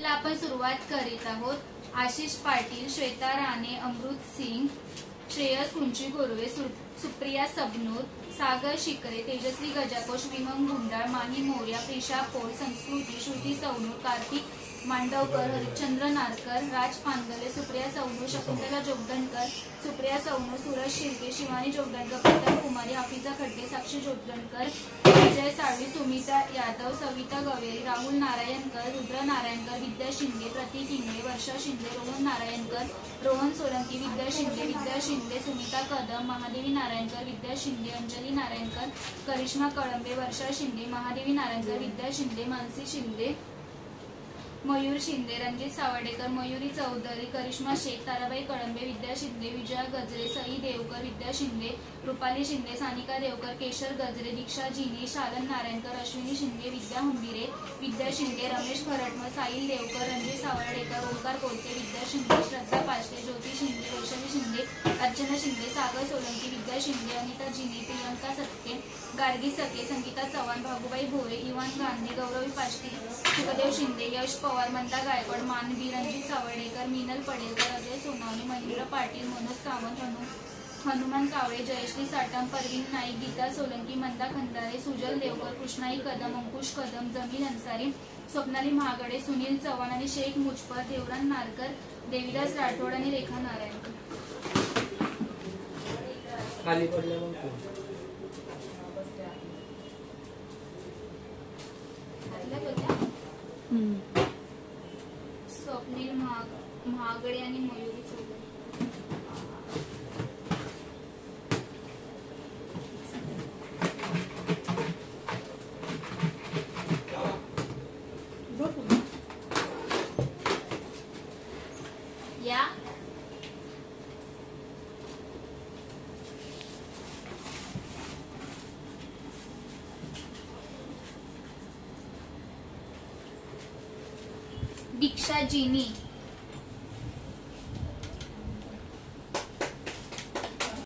ला आपण सुरुवात करीत आहोत. आशिष पाटील, श्वेता राणे, अमृत सिंग, श्रेयस कुंची गोरवे, सुप्रिया सबनूर, सागर शिकरे, तेजस्वी गजाकोश, विमंग गुंडाळ, माही मोर्या, प्रिशा पोळ, संस्कृती, श्रुती सौनूर, कार्तिक मांडवकर, हरिश्चंद्र नारकर, राज पांगले, सुप्रिया सौनूर, शकुंतला जोगदंडकर, सुप्रिया सौनूर, सूरज शिर्के, शिवानी जोगदंडकर, प्रीतम कुमारी, हाफिजा खड्डे, साक्षी जोगदंडकर, विजय साळवी, सुमिता यादव, सविता गवेरी, राहुल नारायणकर, रुद्र नारायणकर, विद्या शिंदे, प्रतीक इंगळे, वर्षा शिंदे, रोहन नारायणकर, रोहन सोलंकी, विद्या शिंदे, सुमिता कदम, महादेवी नारायणकर, विद्या शिंदे, अंजली नारायणकर, करिश्मा कळंबे, वर्षा शिंदे, महादेवी नारायणकर, विद्या शिंदे, मानसी शिंदे, मयूर शिंदे, रणजित सावर्डेकर, मयुरी चौधरी, करिश्मा शेख, ताराबाई कळंबे, विद्या शिंदे, विजया गजरे, सई देवकर, विद्या शिंदे, रुपाली शिंदे, सानिका देवकर, केशर गजरे, दीक्षा जिनी, शालन नारायणकर, अश्विनी शिंदे, विद्या हुंबिरे, विद्या शिंदे, रमेश खरटमल, साहिल देवकर, रणजित सावर्डेकर, ओंकार कोलते, विद्या शिंदे, श्रद्धा पाचले, ज्योती शिंदे, वैशाली शिंदे, अर्चना शिंदे, सागर सोलंकी, विद्या शिंदे, अनिता जिनी, प्रियंका सत्ते, गार्गी सके, संगीता चव्हाण, भागुबाई भोरे, इवान गांधी, गौरवी पाटील, सुखदेव शिंदे, यश पवार, मंदा गायकवाड, मानवी, रणजित सावर्डेकर, मीनल पडेलकर, अजय सोनावणे, महेंद्र पाटील, मनोज सावंत, हनुमान कावळे, जयश्री साटम, परवीन नाईक, गीता सोलंकी, मंदा खंदारे, सुजल देवकर, कृष्णाई कदम, अंकुश कदम, जमील अन्सारी, स्वप्नाली महागडे, सुनील चव्हाण आणि शेख मुजपर, देवरान नारकर, देवीदास राठोड आणि रेखा नारायणकर. खाली पडले मग स्वप्नील महागडे आणि मयुरी चौधरी. या दीक्षा जिनी,